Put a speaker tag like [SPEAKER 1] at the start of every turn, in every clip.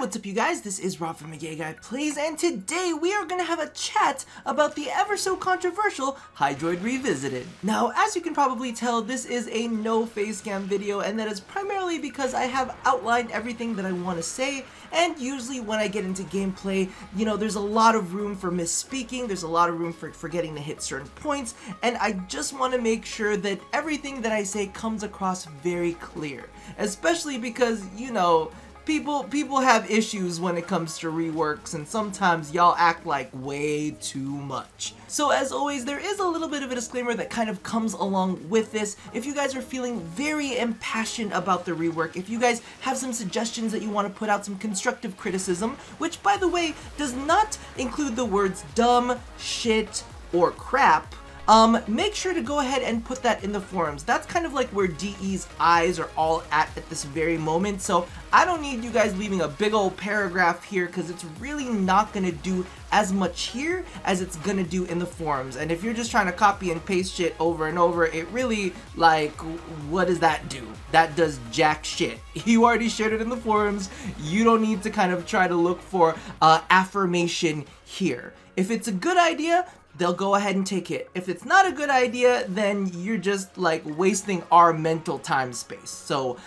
[SPEAKER 1] what's up you guys, this is Rob from Gay Guy Plays, and today we are going to have a chat about the ever so controversial Hydroid Revisited. Now, as you can probably tell, this is a no face cam video, and that is primarily because I have outlined everything that I want to say, and usually when I get into gameplay, you know, there's a lot of room for misspeaking, there's a lot of room for forgetting to hit certain points, and I just want to make sure that everything that I say comes across very clear, especially because, you know, People have issues when it comes to reworks, and sometimes y'all act like way too much. So as always, there is a little bit of a disclaimer that kind of comes along with this. If you guys are feeling very impassioned about the rework, if you guys have some suggestions that you want to put out, some constructive criticism, which by the way does not include the words dumb, shit, or crap, make sure to go ahead and put that in the forums. That's kind of like where DE's eyes are all at this very moment, so I don't need you guys leaving a big old paragraph here because it's really not going to do as much here as it's going to do in the forums. And if you're just trying to copy and paste shit over and over, it really, like, what does that do? That does jack shit. You already shared it in the forums. You don't need to kind of try to look for affirmation here. If it's a good idea, they'll go ahead and take it. If it's not a good idea, then you're just like wasting our mental time space. So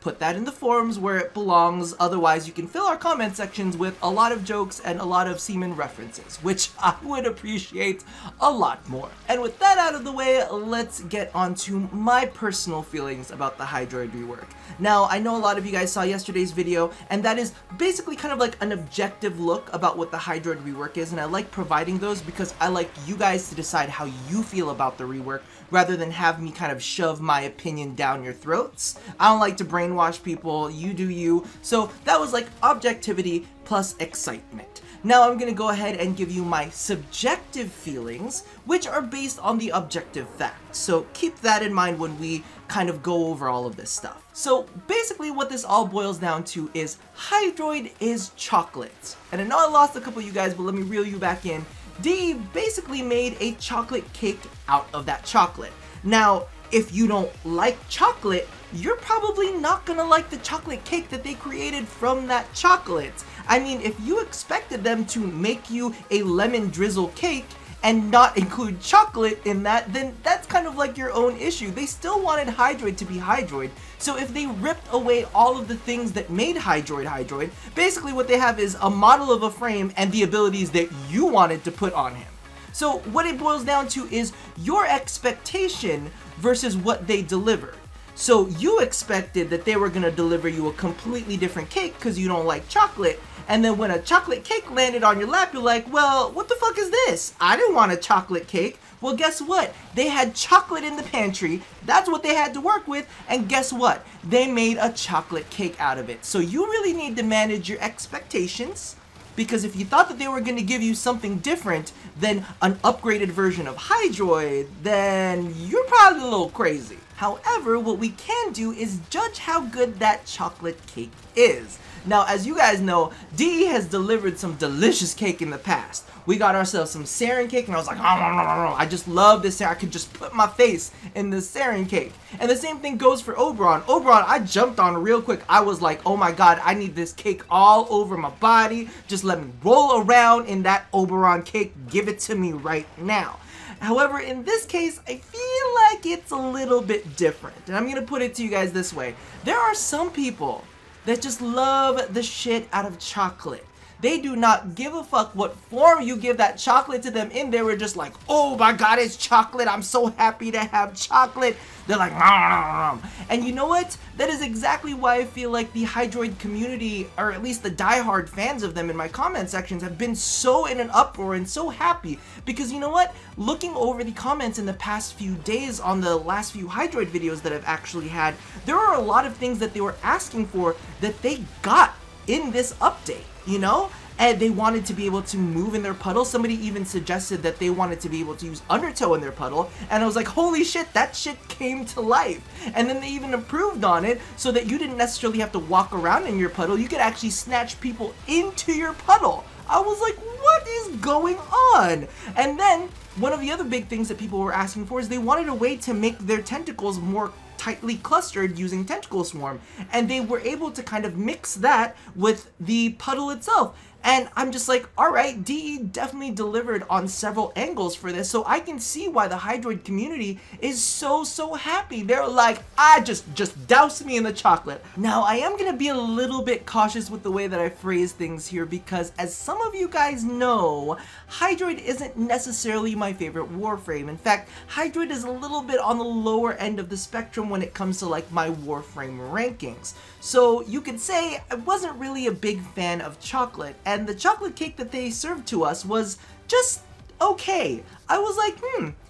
[SPEAKER 1] put that in the forums where it belongs. Otherwise, you can fill our comment sections with a lot of jokes and a lot of semen references, which I would appreciate a lot more. And with that out of the way, let's get on to my personal feelings about the Hydroid rework. Now, I know a lot of you guys saw yesterday's video, and that is basically kind of like an objective look about what the Hydroid rework is, and I like providing those because I like you guys to decide how you feel about the rework rather than have me kind of shove my opinion down your throats. I don't like to brainwash people, you do you. So that was like objectivity plus excitement. Now I'm gonna go ahead and give you my subjective feelings, which are based on the objective facts. So keep that in mind when we kind of go over all of this stuff. So basically what this all boils down to is Hydroid is chocolate. And I know I lost a couple of you guys, but let me reel you back in. DE basically made a chocolate cake out of that chocolate. Now, if you don't like chocolate, you're probably not gonna like the chocolate cake that they created from that chocolate. I mean, if you expected them to make you a lemon drizzle cake and not include chocolate in that, then that's kind of like your own issue. They still wanted Hydroid to be Hydroid, so if they ripped away all of the things that made Hydroid Hydroid, basically what they have is a model of a frame and the abilities that you wanted to put on him. So what it boils down to is your expectation versus what they delivered. So you expected that they were going to deliver you a completely different cake because you don't like chocolate, and then when a chocolate cake landed on your lap, you're like, well, what the fuck is this? I didn't want a chocolate cake. Well, guess what? They had chocolate in the pantry. That's what they had to work with, and guess what? They made a chocolate cake out of it. So you really need to manage your expectations, because if you thought that they were going to give you something different than an upgraded version of Hydroid, then you're probably a little crazy. However, what we can do is judge how good that chocolate cake is. Now, as you guys know, DE has delivered some delicious cake in the past. We got ourselves some sarin cake, and I was like, I just love this. I could just put my face in this sarin cake. And the same thing goes for Oberon. Oberon, I jumped on real quick. I was like, oh my god, I need this cake all over my body. Just let me roll around in that Oberon cake. Give it to me right now. However, in this case, I feel like it's a little bit different. And I'm going to put it to you guys this way. There are some people that just love the shit out of chocolate. They do not give a fuck what form you give that chocolate to them in. They were just like, oh my god, it's chocolate. I'm so happy to have chocolate. They're like, nom. And you know what? That is exactly why I feel like the Hydroid community, or at least the diehard fans of them in my comment sections, have been so in an uproar and so happy. Because you know what? Looking over the comments in the past few days on the last few Hydroid videos that I've actually had, there are a lot of things that they were asking for that they got in this update, you know? And they wanted to be able to move in their puddle. Somebody even suggested that they wanted to be able to use undertow in their puddle, and I was like, holy shit, that shit came to life. And then they even improved on it so that you didn't necessarily have to walk around in your puddle. You could actually snatch people into your puddle. I was like, what is going on? And then one of the other big things that people were asking for is they wanted a way to make their tentacles more tightly clustered using Tentacle Swarm, and they were able to kind of mix that with the puddle itself. And I'm just like, alright, DE definitely delivered on several angles for this, so I can see why the Hydroid community is so happy. They're like, just douse me in the chocolate. Now, I am gonna be a little bit cautious with the way that I phrase things here, because as some of you guys know, Hydroid isn't necessarily my favorite Warframe. In fact, Hydroid is a little bit on the lower end of the spectrum when it comes to like my Warframe rankings. So you could say I wasn't really a big fan of chocolate, and the chocolate cake that they served to us was just okay. I was like,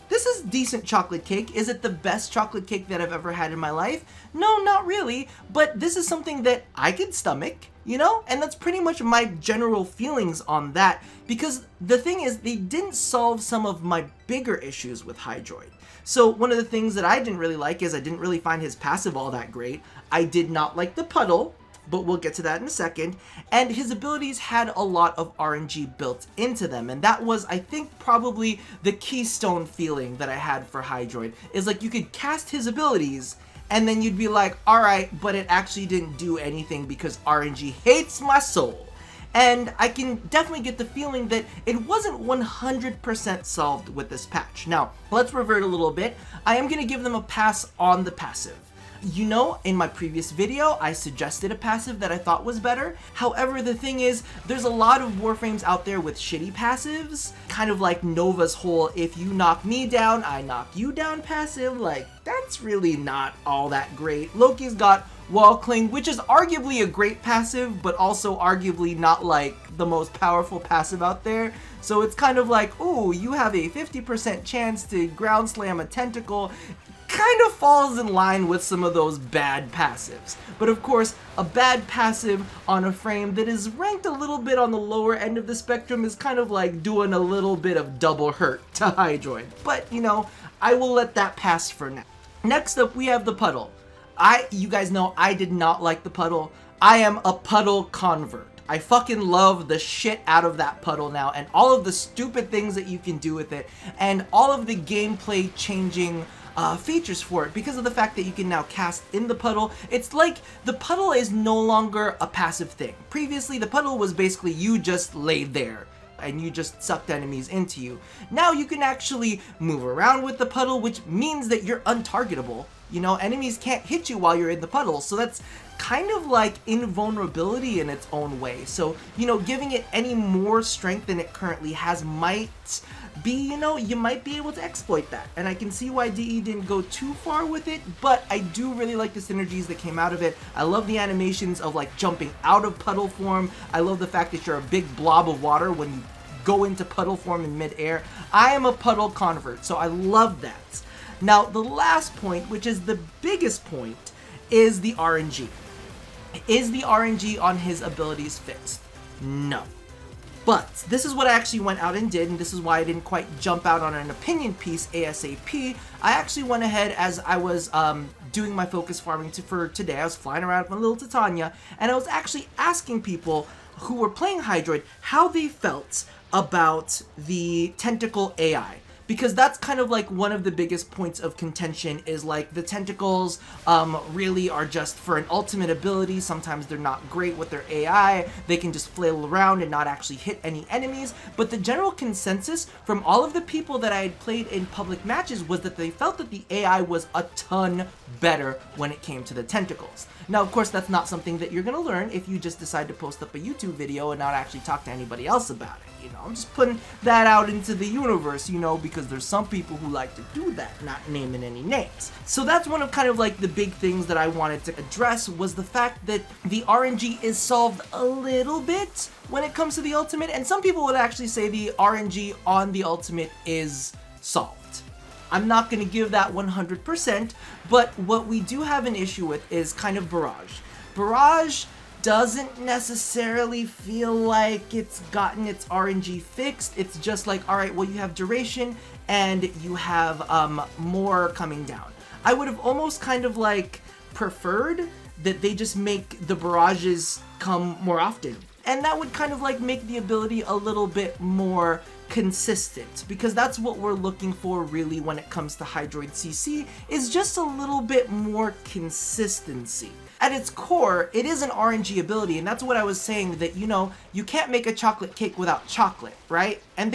[SPEAKER 1] this is decent chocolate cake. Is it the best chocolate cake that I've ever had in my life? No, not really, but this is something that I could stomach, you know? And that's pretty much my general feelings on that, because the thing is, they didn't solve some of my bigger issues with Hydroid. So one of the things that I didn't really like is I didn't really find his passive all that great. I did not like the puddle, but we'll get to that in a second. And his abilities had a lot of RNG built into them, and that was, I think, probably the keystone feeling that I had for Hydroid, is like you could cast his abilities, and then you'd be like, alright, but it actually didn't do anything because RNG hates my soul. And I can definitely get the feeling that it wasn't 100% solved with this patch. Now, let's revert a little bit. I am going to give them a pass on the passive. You know, in my previous video, I suggested a passive that I thought was better. However, the thing is, there's a lot of Warframes out there with shitty passives, kind of like Nova's whole, if you knock me down, I knock you down passive. Like, that's really not all that great. Loki's got Wall Cling, which is arguably a great passive, but also arguably not like the most powerful passive out there. So it's kind of like, ooh, you have a 50% chance to ground slam a tentacle. Kind of falls in line with some of those bad passives. But of course, a bad passive on a frame that is ranked a little bit on the lower end of the spectrum is kind of like doing a little bit of double hurt to Hydroid. But, you know, I will let that pass for now. Next up, we have the puddle. You guys know I did not like the puddle. I am a puddle convert. I fucking love the shit out of that puddle now, and all of the stupid things that you can do with it, and all of the gameplay changing features for it, because of the fact that you can now cast in the puddle. It's like the puddle is no longer a passive thing. Previously, the puddle was basically you just laid there and you just sucked enemies into you. Now you can actually move around with the puddle, which means that you're untargetable. You know, enemies can't hit you while you're in the puddle, so that's kind of like invulnerability in its own way. So, you know, giving it any more strength than it currently has might be, you know, you might be able to exploit that. And I can see why DE didn't go too far with it, but I do really like the synergies that came out of it. I love the animations of like jumping out of puddle form. I love the fact that you're a big blob of water when you go into puddle form in midair. I am a puddle convert, so I love that. Now, the last point, which is the biggest point, is the RNG. Is the RNG on his abilities fixed? No. But this is what I actually went out and did, and this is why I didn't quite jump out on an opinion piece ASAP. I actually went ahead as I was doing my focus farming for today. I was flying around with my little Titania, and I was actually asking people who were playing Hydroid how they felt about the tentacle AI. Because that's kind of like one of the biggest points of contention, is like the tentacles really are just for an ultimate ability. Sometimes they're not great with their AI. They can just flail around and not actually hit any enemies. But the general consensus from all of the people that I had played in public matches was that they felt that the AI was a ton better when it came to the tentacles. Now, of course, that's not something that you're going to learn if you just decide to post up a YouTube video and not actually talk to anybody else about it. You know, I'm just putting that out into the universe, you know, because there's some people who like to do that, not naming any names. So that's one of kind of like the big things that I wanted to address, was the fact that the RNG is solved a little bit when it comes to the ultimate, and some people would actually say the RNG on the ultimate is solved. I'm not going to give that 100%, but what we do have an issue with is kind of Barrage. Barrage doesn't necessarily feel like it's gotten its RNG fixed. It's just like, alright, well, you have duration and you have more coming down. I would have almost kind of like preferred that they just make the barrages come more often And that would kind of like make the ability a little bit more consistent, because that's what we're looking for really when it comes to Hydroid CC, is just a little bit more consistency. At its core, it is an RNG ability, and that's what I was saying, that, you know, you can't make a chocolate cake without chocolate, right? And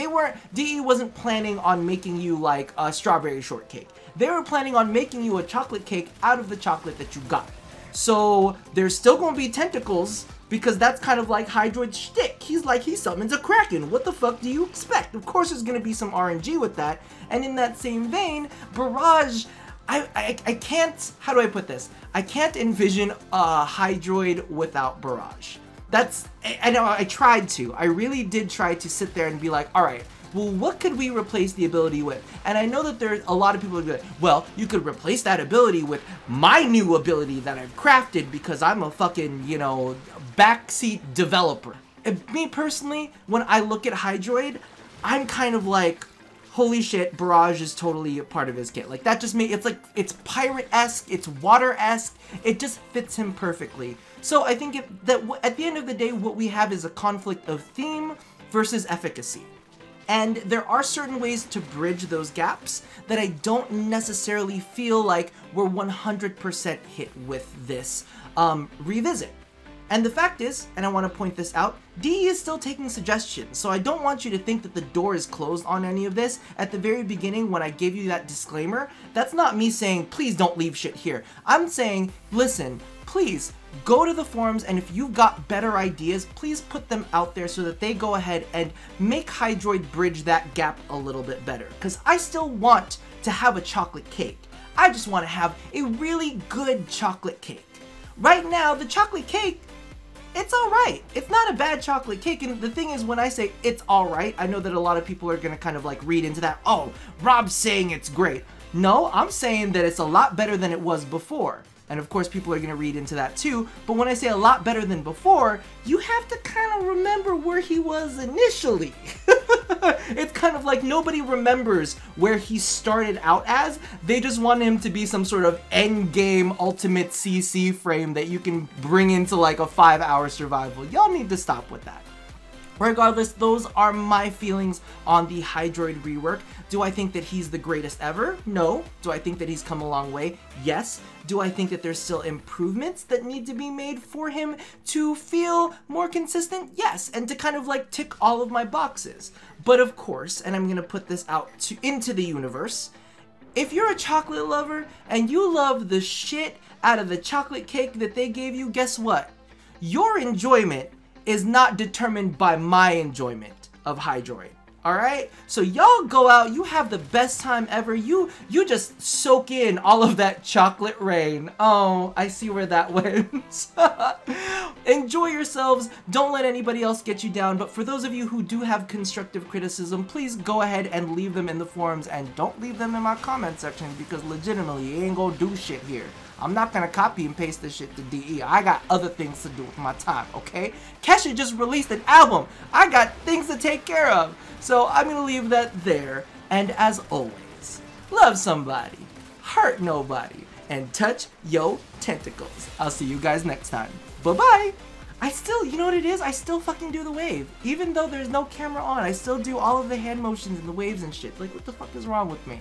[SPEAKER 1] DE wasn't planning on making you like a strawberry shortcake. They were planning on making you a chocolate cake out of the chocolate that you got. So there's still gonna be tentacles, because that's kind of like Hydroid's shtick. He's like, he summons a Kraken. What the fuck do you expect? Of course there's gonna be some RNG with that. And in that same vein, Barrage, I can't, how do I put this? I can't envision a Hydroid without Barrage. I know I tried to. I really did try to sit there and be like, alright, well, what could we replace the ability with? And I know that there's a lot of people who be like, well, you could replace that ability with my new ability that I've crafted because I'm a fucking, you know, backseat developer. Me personally, when I look at Hydroid, I'm kind of like, holy shit, Barrage is totally a part of his kit. Like, that just it's like, it's pirate-esque, it's water-esque, it just fits him perfectly. So I think that at the end of the day, what we have is a conflict of theme versus efficacy. And there are certain ways to bridge those gaps that I don't necessarily feel like we're 100% hit with this revisit. And the fact is, and I want to point this out, DE is still taking suggestions, so I don't want you to think that the door is closed on any of this. At the very beginning, when I gave you that disclaimer, that's not me saying, please don't leave shit here. I'm saying, listen, please, go to the forums, and if you've got better ideas, please put them out there so that they go ahead and make Hydroid bridge that gap a little bit better. Because I still want to have a chocolate cake. I just want to have a really good chocolate cake. Right now, the chocolate cake, it's alright. It's not a bad chocolate cake, and the thing is, when I say it's alright, I know that a lot of people are gonna kind of like read into that, oh, Rob's saying it's great. No, I'm saying that it's a lot better than it was before. And of course, people are gonna read into that too, but when I say a lot better than before, you have to kind of remember where he was initially. It's kind of like nobody remembers where he started out as. They just want him to be some sort of endgame ultimate CC frame that you can bring into like a 5-hour survival. Y'all need to stop with that. Regardless, those are my feelings on the Hydroid rework. Do I think that he's the greatest ever? No. Do I think that he's come a long way? Yes. Do I think that there's still improvements that need to be made for him to feel more consistent? Yes, and to kind of like tick all of my boxes. But of course, and I'm gonna put this out into the universe, if you're a chocolate lover and you love the shit out of the chocolate cake that they gave you, guess what? Your enjoyment is not determined by my enjoyment of Hydroid. Alright? So y'all go out, you have the best time ever, you just soak in all of that chocolate rain. Oh, I see where that went. Enjoy yourselves, don't let anybody else get you down, but for those of you who do have constructive criticism, please go ahead and leave them in the forums, and don't leave them in my comment section, because legitimately, you ain't gonna do shit here. I'm not gonna copy and paste this shit to DE. I got other things to do with my time, okay? Kesha just released an album. I got things to take care of. So I'm gonna leave that there. And as always, love somebody, hurt nobody, and touch yo tentacles. I'll see you guys next time. Bye-bye. You know what it is? I still fucking do the wave. Even though there's no camera on, I still do all of the hand motions and the waves and shit. Like, what the fuck is wrong with me?